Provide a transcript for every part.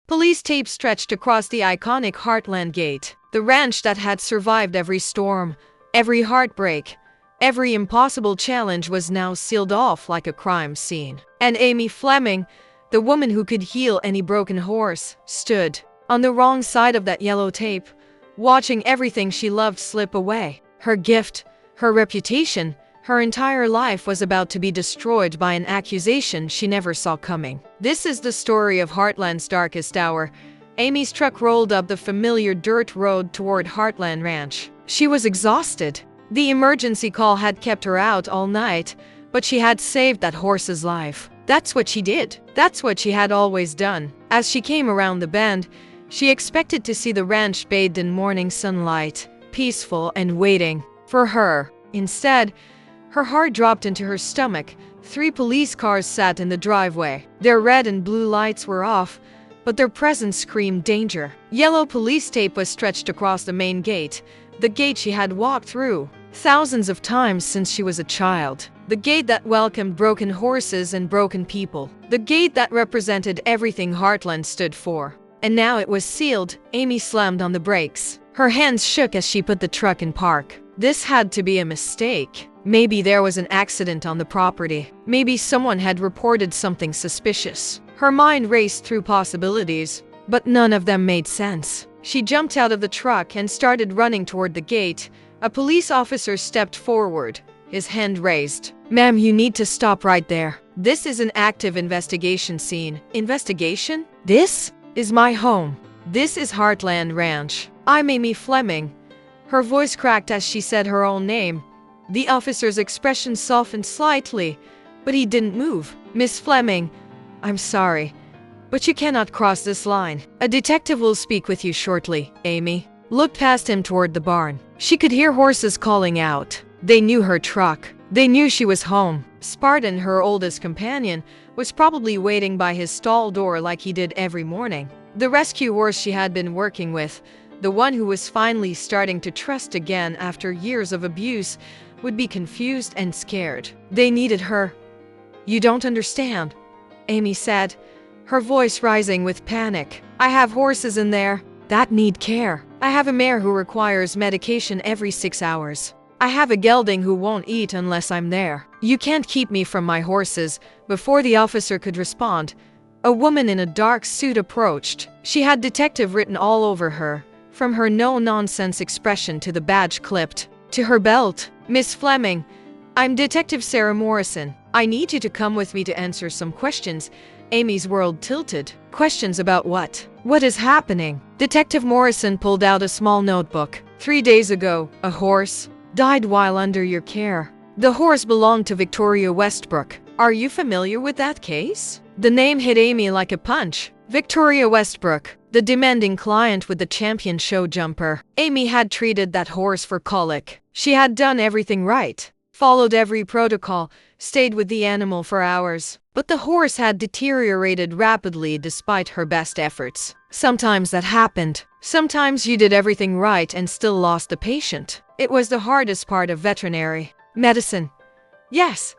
Police tape stretched across the iconic Heartland gate. The ranch that had survived every storm, every heartbreak, every impossible challenge was now sealed off like a crime scene. And Amy Fleming, the woman who could heal any broken horse, stood on the wrong side of that yellow tape, watching everything she loved slip away. Her gift, her reputation, her entire life was about to be destroyed by an accusation she never saw coming. This is the story of Heartland's darkest hour. Amy's truck rolled up the familiar dirt road toward Heartland Ranch. She was exhausted. The emergency call had kept her out all night, but she had saved that horse's life. That's what she did. That's what she had always done. As she came around the bend, she expected to see the ranch bathed in morning sunlight, peaceful and waiting for her. Instead, her heart dropped into her stomach. 3 police cars sat in the driveway. Their red and blue lights were off, but their presence screamed danger. Yellow police tape was stretched across the main gate, the gate she had walked through thousands of times since she was a child. The gate that welcomed broken horses and broken people. The gate that represented everything Heartland stood for. And now it was sealed. Amy slammed on the brakes. Her hands shook as she put the truck in park. This had to be a mistake. Maybe there was an accident on the property. Maybe someone had reported something suspicious. Her mind raced through possibilities, but none of them made sense. She jumped out of the truck and started running toward the gate. A police officer stepped forward, his hand raised. "Ma'am, you need to stop right there. This is an active investigation scene." "Investigation? This is my home. This is Heartland Ranch. I'm Amy Fleming." Her voice cracked as she said her own name. The officer's expression softened slightly, but he didn't move. "Miss Fleming, I'm sorry, but you cannot cross this line. A detective will speak with you shortly." Amy looked past him toward the barn. She could hear horses calling out. They knew her truck. They knew she was home. Spartan, her oldest companion, was probably waiting by his stall door like he did every morning. The rescue horse she had been working with, the one who was finally starting to trust again after years of abuse, would be confused and scared. They needed her. "You don't understand," Amy said, her voice rising with panic. "I have horses in there that need care. I have a mare who requires medication every 6 hours. I have a gelding who won't eat unless I'm there. You can't keep me from my horses." Before the officer could respond, a woman in a dark suit approached. She had detective written all over her, from her no-nonsense expression to the badge clipped to her belt. "Miss Fleming, I'm Detective Sarah Morrison. I need you to come with me to answer some questions." Amy's world tilted. Questions about what? What is happening? Detective Morrison pulled out a small notebook. 3 days ago, a horse died while under your care. The horse belonged to Victoria Westbrook. Are you familiar with that case? The name hit Amy like a punch. Victoria Westbrook, the demanding client with the champion show jumper. Amy had treated that horse for colic. She had done everything right, followed every protocol, stayed with the animal for hours. But the horse had deteriorated rapidly despite her best efforts. Sometimes that happened. Sometimes you did everything right and still lost the patient. It was the hardest part of veterinary medicine. "Yes,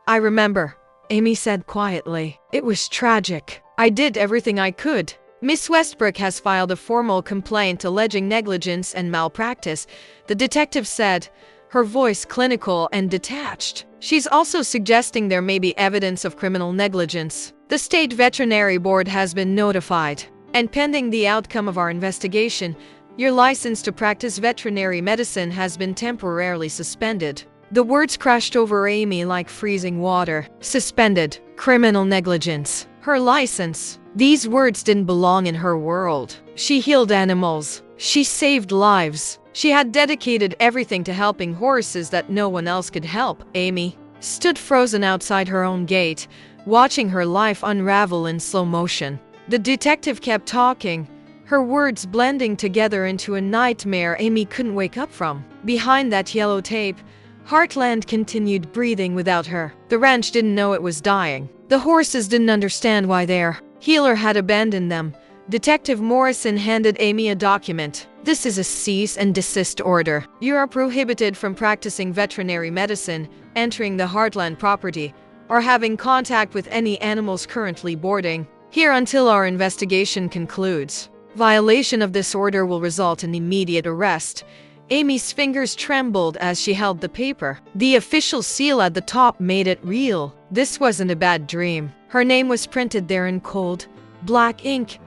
I remember," Amy said quietly. "It was tragic. I did everything I could." "Miss Westbrook has filed a formal complaint alleging negligence and malpractice," the detective said, her voice clinical and detached. "She's also suggesting there may be evidence of criminal negligence. The state veterinary board has been notified, and pending the outcome of our investigation, your license to practice veterinary medicine has been temporarily suspended." The words crashed over Amy like freezing water. Suspended. Criminal negligence. Her license. These words didn't belong in her world. She healed animals. She saved lives. She had dedicated everything to helping horses that no one else could help. Amy stood frozen outside her own gate, watching her life unravel in slow motion. The detective kept talking, her words blending together into a nightmare Amy couldn't wake up from. Behind that yellow tape, Heartland continued breathing without her. The ranch didn't know it was dying. The horses didn't understand why their healer had abandoned them. Detective Morrison handed Amy a document. "This is a cease and desist order. You are prohibited from practicing veterinary medicine, entering the Heartland property, or having contact with any animals currently boarding." Here until our investigation concludes. Violation of this order will result in immediate arrest. Amy's fingers trembled as she held the paper. The official seal at the top made it real. This wasn't a bad dream. Her name was printed there in cold, black ink,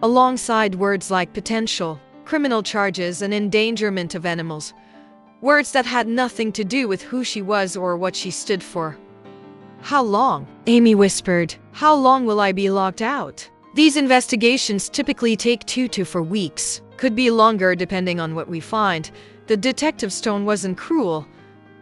alongside words like potential, criminal charges, and endangerment of animals. Words that had nothing to do with who she was or what she stood for. How long? Amy whispered. How long will I be locked out? These investigations typically take 2 to 4 weeks. Could be longer depending on what we find. The detective's tone wasn't cruel,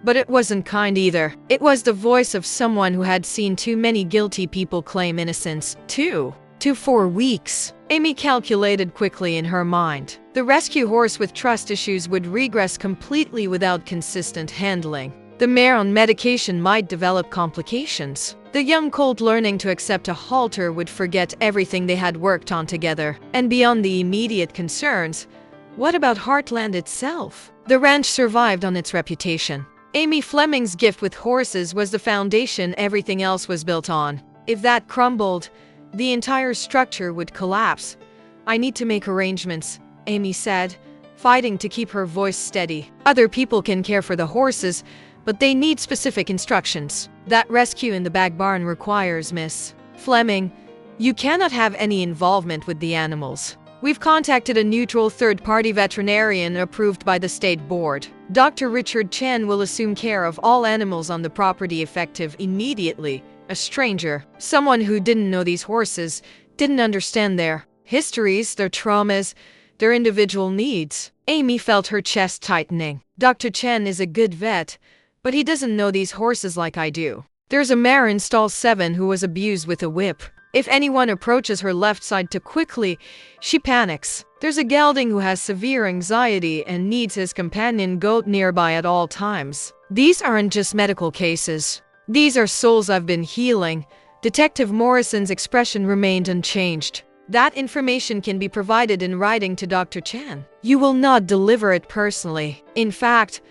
but it wasn't kind either. It was the voice of someone who had seen too many guilty people claim innocence. 2 to 4 weeks. Amy calculated quickly in her mind. The rescue horse with trust issues would regress completely without consistent handling. The mare on medication might develop complications. The young colt learning to accept a halter would forget everything they had worked on together. And beyond the immediate concerns, what about Heartland itself? The ranch survived on its reputation. Amy Fleming's gift with horses was the foundation everything else was built on. If that crumbled, the entire structure would collapse. I need to make arrangements, Amy said, fighting to keep her voice steady. Other people can care for the horses, but they need specific instructions. That rescue in the back barn requires Miss Fleming. You cannot have any involvement with the animals. We've contacted a neutral third-party veterinarian approved by the state board. Dr. Richard Chen will assume care of all animals on the property effective immediately. A stranger, someone who didn't know these horses, didn't understand their histories, their traumas, their individual needs. Amy felt her chest tightening. Dr. Chen is a good vet, but he doesn't know these horses like I do. There's a mare in stall 7 who was abused with a whip. If anyone approaches her left side too quickly, she panics. There's a gelding who has severe anxiety and needs his companion goat nearby at all times. These aren't just medical cases. These are souls I've been healing. Detective Morrison's expression remained unchanged. That information can be provided in writing to Dr. Chan. You will not deliver it personally. In fact,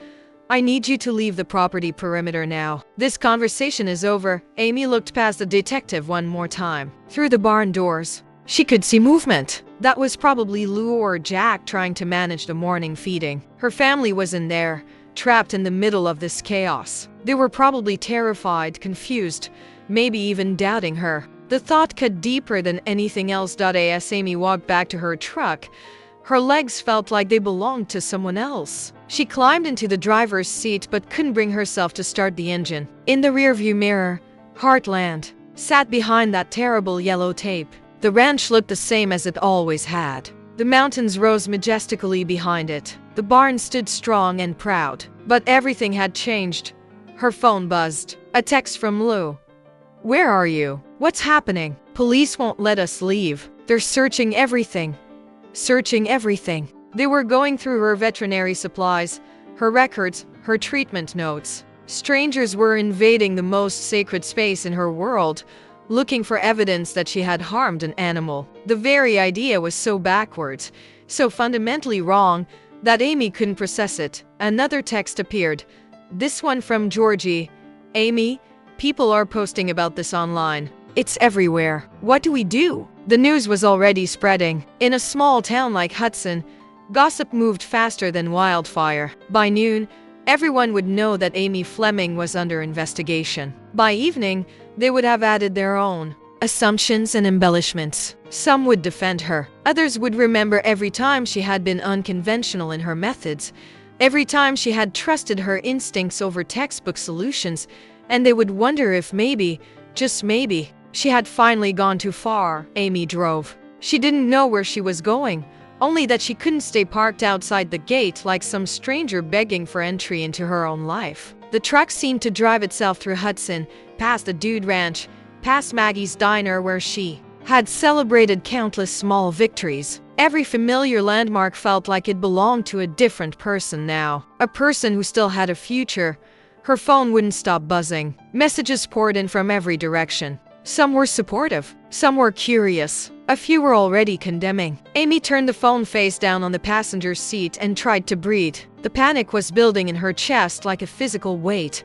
I need you to leave the property perimeter now. This conversation is over. Amy looked past the detective one more time. Through the barn doors, she could see movement. That was probably Lou or Jack trying to manage the morning feeding. Her family was in there, trapped in the middle of this chaos. They were probably terrified, confused, maybe even doubting her. The thought cut deeper than anything else. As Amy walked back to her truck, her legs felt like they belonged to someone else. She climbed into the driver's seat but couldn't bring herself to start the engine. In the rearview mirror, Heartland sat behind that terrible yellow tape. The ranch looked the same as it always had. The mountains rose majestically behind it. The barn stood strong and proud. But everything had changed. Her phone buzzed. A text from Lou. Where are you? What's happening? Police won't let us leave. They're searching everything. Searching everything. They were going through her veterinary supplies, her records, her treatment notes. Strangers were invading the most sacred space in her world, looking for evidence that she had harmed an animal. The very idea was so backwards, so fundamentally wrong, that Amy couldn't process it. Another text appeared. This one from Georgie. Amy, people are posting about this online. It's everywhere. What do we do? The news was already spreading. In a small town like Hudson, gossip moved faster than wildfire. By noon, everyone would know that Amy Fleming was under investigation. By evening, they would have added their own assumptions and embellishments. Some would defend her. Others would remember every time she had been unconventional in her methods, every time she had trusted her instincts over textbook solutions, and they would wonder if maybe, just maybe, she had finally gone too far. Amy drove. She didn't know where she was going, only that she couldn't stay parked outside the gate like some stranger begging for entry into her own life. The truck seemed to drive itself through Hudson, past the Dude Ranch, past Maggie's diner where she had celebrated countless small victories. Every familiar landmark felt like it belonged to a different person now. A person who still had a future. Her phone wouldn't stop buzzing. Messages poured in from every direction. Some were supportive, some were curious, a few were already condemning. Amy turned the phone face down on the passenger seat and tried to breathe. The panic was building in her chest like a physical weight,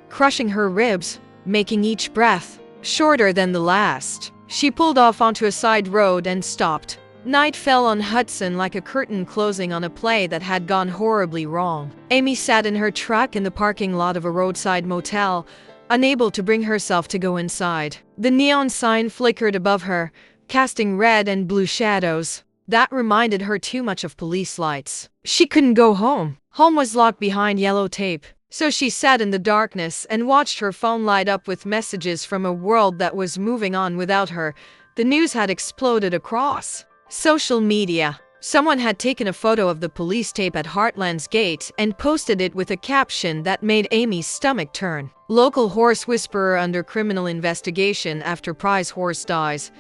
crushing her ribs, making each breath shorter than the last. She pulled off onto a side road and stopped. Night fell on Hudson like a curtain closing on a play that had gone horribly wrong. Amy sat in her truck in the parking lot of a roadside motel, unable to bring herself to go inside. The neon sign flickered above her, casting red and blue shadows. That reminded her too much of police lights. She couldn't go home. Home was locked behind yellow tape. So she sat in the darkness and watched her phone light up with messages from a world that was moving on without her. The news had exploded across social media. Someone had taken a photo of the police tape at Heartland's gate and posted it with a caption that made Amy's stomach turn. Local horse whisperer under criminal investigation after prize horse dies.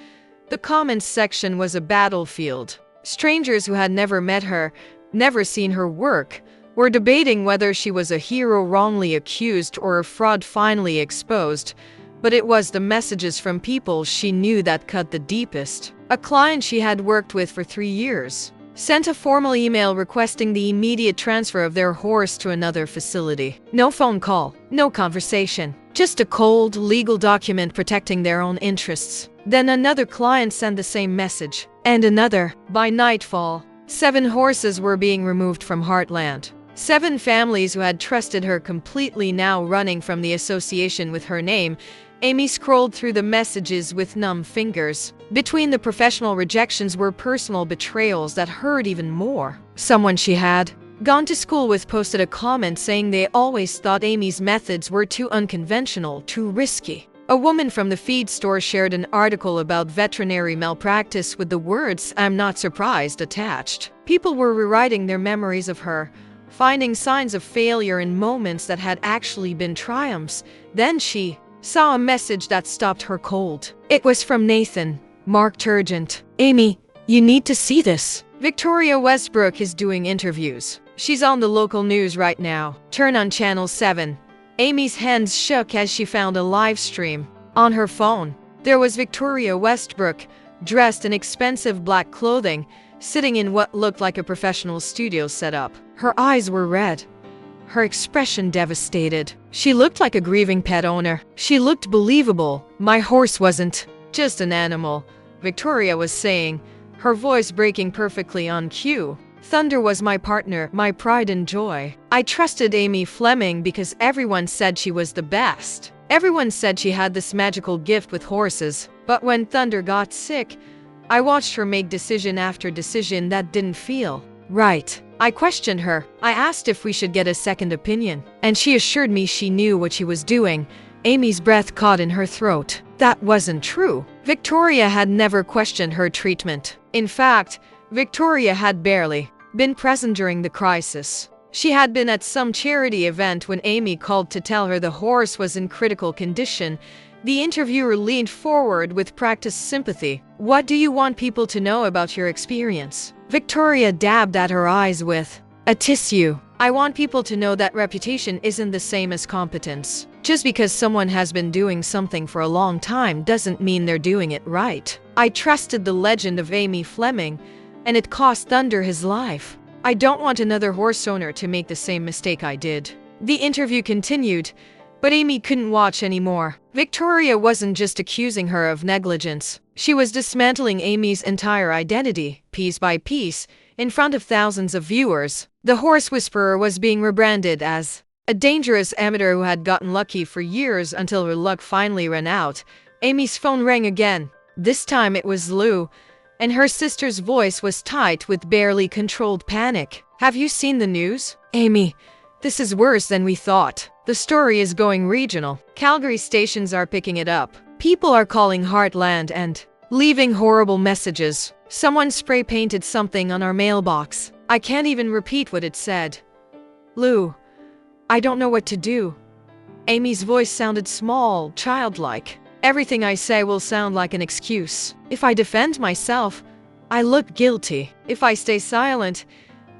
The comments section was a battlefield. Strangers who had never met her, never seen her work, were debating whether she was a hero wrongly accused or a fraud finally exposed. But it was the messages from people she knew that cut the deepest. A client she had worked with for 3 years sent a formal email requesting the immediate transfer of their horse to another facility. No phone call, no conversation, just a cold, legal document protecting their own interests. Then another client sent the same message, and another. By nightfall, 7 horses were being removed from Heartland. 7 families who had trusted her completely now running from the association with her name. Amy scrolled through the messages with numb fingers. Between the professional rejections were personal betrayals that hurt even more. Someone she had gone to school with posted a comment saying they always thought Amy's methods were too unconventional, too risky. A woman from the feed store shared an article about veterinary malpractice with the words "I'm not surprised" attached. People were rewriting their memories of her, finding signs of failure in moments that had actually been triumphs. Then she saw a message that stopped her cold. It was from Nathan, marked urgent. "Amy, you need to see this. Victoria Westbrook is doing interviews. She's on the local news right now. Turn on channel 7. Amy's hands shook as she found a live stream. On her phone, there was Victoria Westbrook, dressed in expensive black clothing, sitting in what looked like a professional studio setup. Her eyes were red, her expression devastated. She looked like a grieving pet owner. She looked believable. "My horse wasn't just an animal," Victoria was saying, her voice breaking perfectly on cue. "Thunder was my partner, my pride and joy. I trusted Amy Fleming because everyone said she was the best. Everyone said she had this magical gift with horses. But when Thunder got sick, I watched her make decision after decision that didn't feel right. I questioned her. I asked if we should get a second opinion, and she assured me she knew what she was doing." Amy's breath caught in her throat. That wasn't true. Victoria had never questioned her treatment. In fact, Victoria had barely been present during the crisis. She had been at some charity event when Amy called to tell her the horse was in critical condition. The interviewer leaned forward with practiced sympathy. "What do you want people to know about your experience?" Victoria dabbed at her eyes with a tissue. "I want people to know that reputation isn't the same as competence. Just because someone has been doing something for a long time doesn't mean they're doing it right. I trusted the legend of Amy Fleming, and it cost Thunder his life. I don't want another horse owner to make the same mistake I did." The interview continued, but Amy couldn't watch anymore. Victoria wasn't just accusing her of negligence. She was dismantling Amy's entire identity, piece by piece, in front of thousands of viewers. The horse whisperer was being rebranded as a dangerous amateur who had gotten lucky for years until her luck finally ran out. Amy's phone rang again. This time it was Lou, and her sister's voice was tight with barely controlled panic. "Have you seen the news? Amy, this is worse than we thought. The story is going regional. Calgary stations are picking it up. People are calling Heartland and leaving horrible messages. Someone spray-painted something on our mailbox. I can't even repeat what it said. Lou, I don't know what to do." Amy's voice sounded small, childlike. "Everything I say will sound like an excuse. If I defend myself, I look guilty. If I stay silent,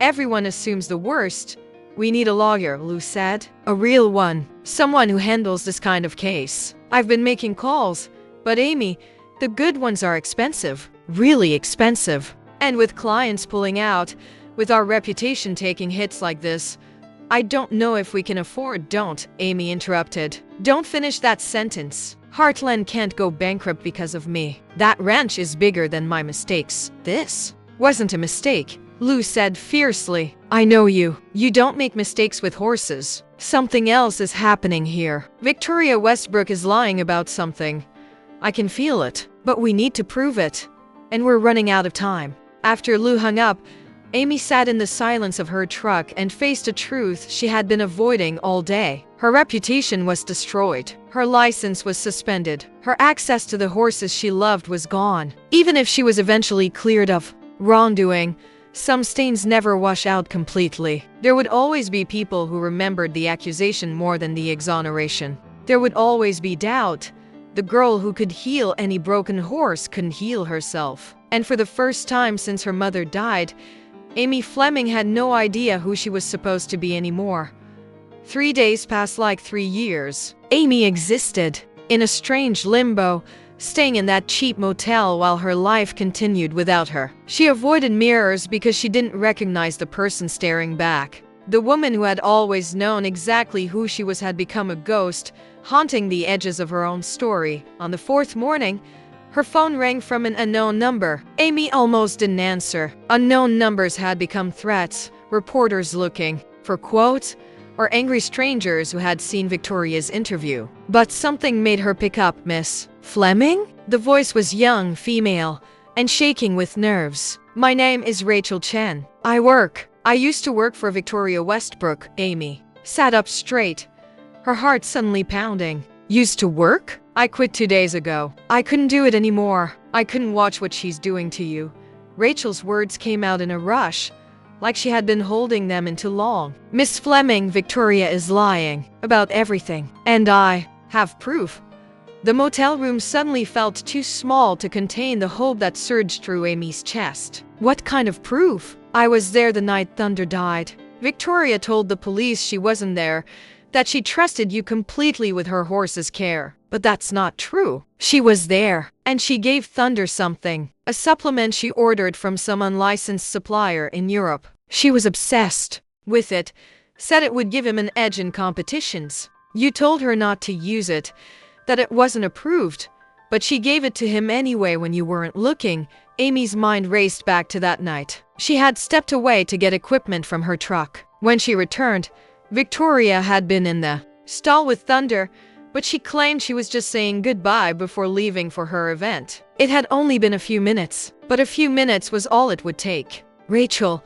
everyone assumes the worst. We need a lawyer," Lou said. "A real one. Someone who handles this kind of case. I've been making calls, but Amy, the good ones are expensive. Really expensive. And with clients pulling out, with our reputation taking hits like this, I don't know if we can afford. Don't, Amy interrupted. Don't finish that sentence. Heartland can't go bankrupt because of me. That ranch is bigger than my mistakes. This wasn't a mistake, Lou said fiercely. I know you. You don't make mistakes with horses. Something else is happening here. Victoria Westbrook is lying about something. I can feel it, but we need to prove it. And we're running out of time. After Lou hung up, Amy sat in the silence of her truck and faced a truth she had been avoiding all day. Her reputation was destroyed. Her license was suspended. Her access to the horses she loved was gone. Even if she was eventually cleared of wrongdoing, some stains never wash out completely. There would always be people who remembered the accusation more than the exoneration. There would always be doubt. The girl who could heal any broken horse couldn't heal herself. And for the first time since her mother died, Amy Fleming had no idea who she was supposed to be anymore. 3 days passed like 3 years. Amy existed in a strange limbo, staying in that cheap motel while her life continued without her. She avoided mirrors because she didn't recognize the person staring back. The woman who had always known exactly who she was had become a ghost, haunting the edges of her own story. On the 4th morning, her phone rang from an unknown number. Amy almost didn't answer. Unknown numbers had become threats, reporters looking for quotes, or angry strangers who had seen Victoria's interview. But something made her pick up. Miss Fleming? The voice was young, female, and shaking with nerves. My name is Rachel Chen. I used to work for Victoria Westbrook. Amy sat up straight, her heart suddenly pounding. Used to work? I quit 2 days ago. I couldn't do it anymore. I couldn't watch what she's doing to you. Rachel's words came out in a rush, like she had been holding them in too long. Miss Fleming, Victoria is lying about everything. And I have proof. The motel room suddenly felt too small to contain the hope that surged through Amy's chest. What kind of proof? I was there the night Thunder died. Victoria told the police she wasn't there, that she trusted you completely with her horse's care. But that's not true. She was there, and she gave Thunder something, a supplement she ordered from some unlicensed supplier in Europe. She was obsessed with it, said it would give him an edge in competitions. You told her not to use it, that it wasn't approved, but she gave it to him anyway when you weren't looking. Amy's mind raced back to that night. She had stepped away to get equipment from her truck. When she returned, Victoria had been in the stall with Thunder, but she claimed she was just saying goodbye before leaving for her event. It had only been a few minutes, but a few minutes was all it would take. Rachel,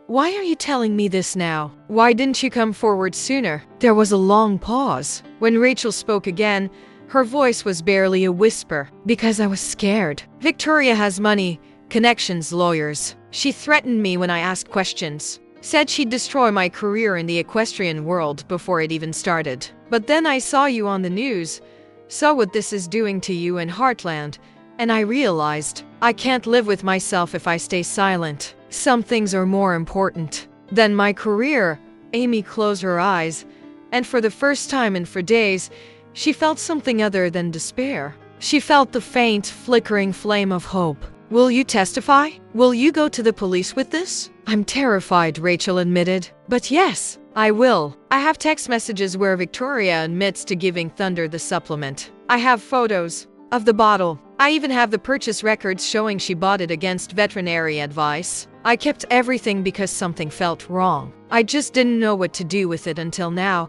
why are you telling me this now? Why didn't you come forward sooner? There was a long pause. When Rachel spoke again, her voice was barely a whisper. Because I was scared. Victoria has money, connections, lawyers. She threatened me when I asked questions. Said she'd destroy my career in the equestrian world before it even started. But then I saw you on the news, saw what this is doing to you in Heartland, and I realized I can't live with myself if I stay silent. Some things are more important than my career. Amy closed her eyes, and for the first time in 4 days, she felt something other than despair. She felt the faint, flickering flame of hope. Will you testify? Will you go to the police with this? I'm terrified, Rachel admitted. But yes, I will. I have text messages where Victoria admits to giving Thunder the supplement. I have photos of the bottle. I even have the purchase records showing she bought it against veterinary advice. I kept everything because something felt wrong. I just didn't know what to do with it until now.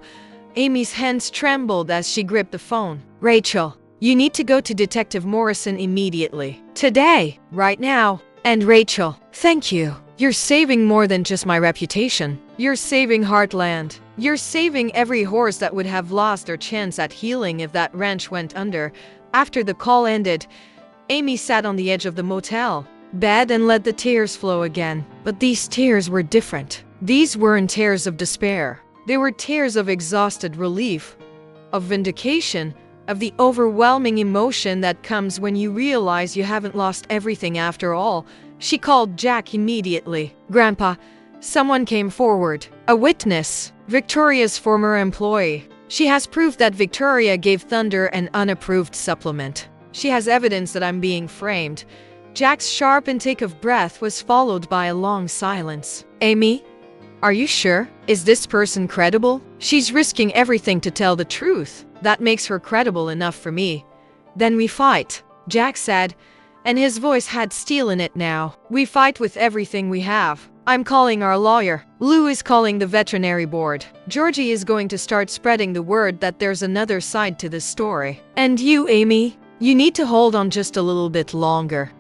Amy's hands trembled as she gripped the phone. Rachel, you need to go to Detective Morrison immediately. Today, right now. And Rachel, thank you. You're saving more than just my reputation. You're saving Heartland. You're saving every horse that would have lost their chance at healing if that ranch went under. After the call ended, Amy sat on the edge of the motel bed and let the tears flow again. But these tears were different. These weren't tears of despair. They were tears of exhausted relief, of vindication, of the overwhelming emotion that comes when you realize you haven't lost everything after all. She called Jack immediately. Grandpa, someone came forward. A witness. Victoria's former employee. She has proof that Victoria gave Thunder an unapproved supplement. She has evidence that I'm being framed. Jack's sharp intake of breath was followed by a long silence. Amy? Are you sure? Is this person credible? She's risking everything to tell the truth. That makes her credible enough for me. Then we fight, Jack said, and his voice had steel in it now. We fight with everything we have. I'm calling our lawyer. Lou is calling the veterinary board. Georgie is going to start spreading the word that there's another side to this story. And you, Amy, you need to hold on just a little bit longer.